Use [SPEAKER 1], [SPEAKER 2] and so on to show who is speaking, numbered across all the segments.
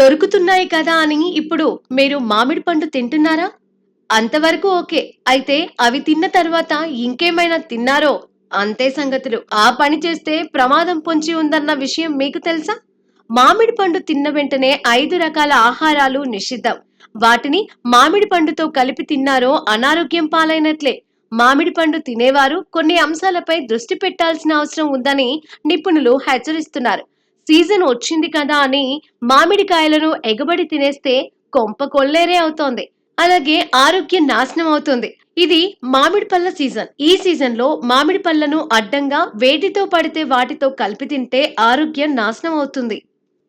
[SPEAKER 1] దొరుకుతున్నాయి కదా అని ఇప్పుడు మీరు మామిడి పండు తింటున్నారా? అంతవరకు ఓకే. అయితే అవి తిన్న తర్వాత ఇంకేమైనా తిన్నారో అంతే సంగతులు. ఆ పని చేస్తే ప్రమాదం పొంచి ఉందన్న విషయం మీకు తెలుసా? మామిడి పండు తిన్న వెంటనే 5 రకాల ఆహారాలు నిషిద్ధం. వాటిని మామిడి పండుతో కలిపి తిన్నారో అనారోగ్యం పాలైనట్లే. మామిడి పండు తినేవారు కొన్ని అంశాలపై దృష్టి పెట్టాల్సిన అవసరం ఉందని నిపుణులు హెచ్చరిస్తున్నారు. సీజన్ వచ్చింది కదా అని మామిడికాయలను ఎగబడి తినేస్తే కొంప కొల్లేరే అవుతోంది. అలాగే ఆరోగ్యం నాశనం అవుతుంది. ఇది మామిడి పళ్ళ సీజన్. ఈ సీజన్‌లో మామిడి పళ్ళను అడ్డంగా వేటితో పడితే వాటితో కలిపి తింటే ఆరోగ్యం నాశనం అవుతుంది.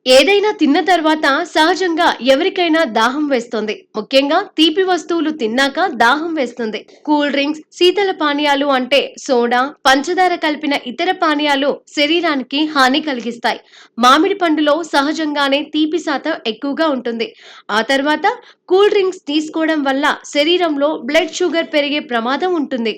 [SPEAKER 1] ఏదైనా తిన్న తర్వాత సహజంగా ఎవరికైనా దాహం వేస్తుంది. ముఖ్యంగా తీపి వస్తువులు తిన్నాక దాహం వేస్తుంది. కూల్ డ్రింక్స్, శీతల పానీయాలు అంటే సోడా, పంచదార కలిపిన ఇతర పానీయాలు శరీరానికి హాని కలిగిస్తాయి. మామిడి పండులో సహజంగానే తీపి శాతం ఎక్కువగా ఉంటుంది. ఆ తర్వాత కూల్ డ్రింక్స్ తీసుకోవడం వల్ల శరీరంలో బ్లడ్ షుగర్ పెరిగే ప్రమాదం ఉంటుంది.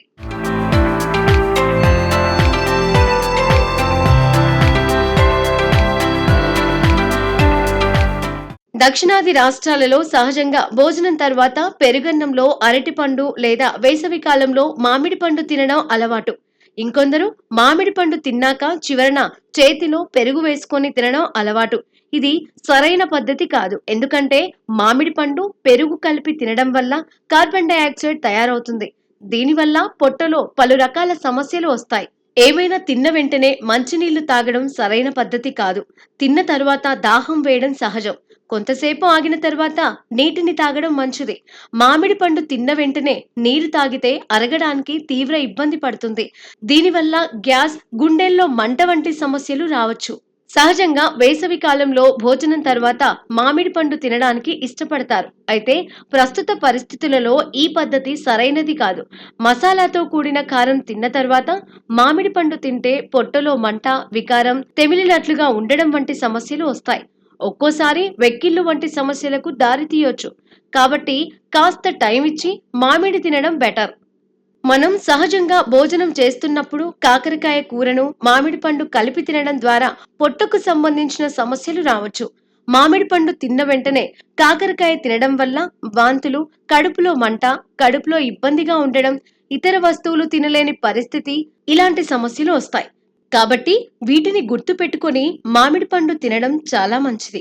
[SPEAKER 1] దక్షిణాది రాష్ట్రాలలో సహజంగా భోజనం తర్వాత పెరుగన్నంలో అరటిపండు లేదా వేసవి కాలంలో మామిడి పండు తినడం అలవాటు. ఇంకొందరు మామిడి పండు తిన్నాక చివరన చేతిలో పెరుగు వేసుకొని తినడం అలవాటు. ఇది సరైన పద్ధతి కాదు. ఎందుకంటే మామిడి పండు, పెరుగు కలిపి తినడం వల్ల కార్బన్ డయాక్సైడ్ తయారవుతుంది. దీనివల్ల పొట్టలో పలు రకాల సమస్యలు వస్తాయి. ఏమైనా తిన్న వెంటనే మంచినీళ్లు తాగడం సరైన పద్ధతి కాదు. తిన్న తరువాత దాహం వేయడం సహజం. కొంతసేపు ఆగిన తర్వాత నీటిని తాగడం మంచిది. మామిడి పండు తిన్న వెంటనే నీరు తాగితే అరగడానికి తీవ్ర ఇబ్బంది పడుతుంది. దీనివల్ల గ్యాస్, గుండెల్లో మంట వంటి సమస్యలు రావచ్చు. సహజంగా వేసవి కాలంలో భోజనం తర్వాత మామిడి పండు తినడానికి ఇష్టపడతారు. అయితే ప్రస్తుత పరిస్థితులలో ఈ పద్ధతి సరైనది కాదు. మసాలాతో కూడిన కారం తిన్న తర్వాత మామిడి పండు తింటే పొట్టలో మంట, వికారం, తెమిలినట్లుగా ఉండడం వంటి సమస్యలు వస్తాయి. ఒక్కోసారి వెక్కిళ్ళు వంటి సమస్యలకు దారి తీయొచ్చు. కాబట్టి కాస్త టైం ఇచ్చి మామిడి తినడం బెటర్. మనం సహజంగా భోజనం చేస్తున్నప్పుడు కాకరకాయ కూరను మామిడి పండు కలిపి తినడం ద్వారా పొట్టకు సంబంధించిన సమస్యలు రావచ్చు. మామిడి పండు తిన్న వెంటనే కాకరకాయ తినడం వల్ల వాంతులు, కడుపులో మంట, కడుపులో ఇబ్బందిగా ఉండడం, ఇతర వస్తువులు తినలేని పరిస్థితి, ఇలాంటి సమస్యలు వస్తాయి. కాబట్టి వీటిని గుర్తు పెట్టుకొని మామిడి పండు తినడం చాలా మంచిది.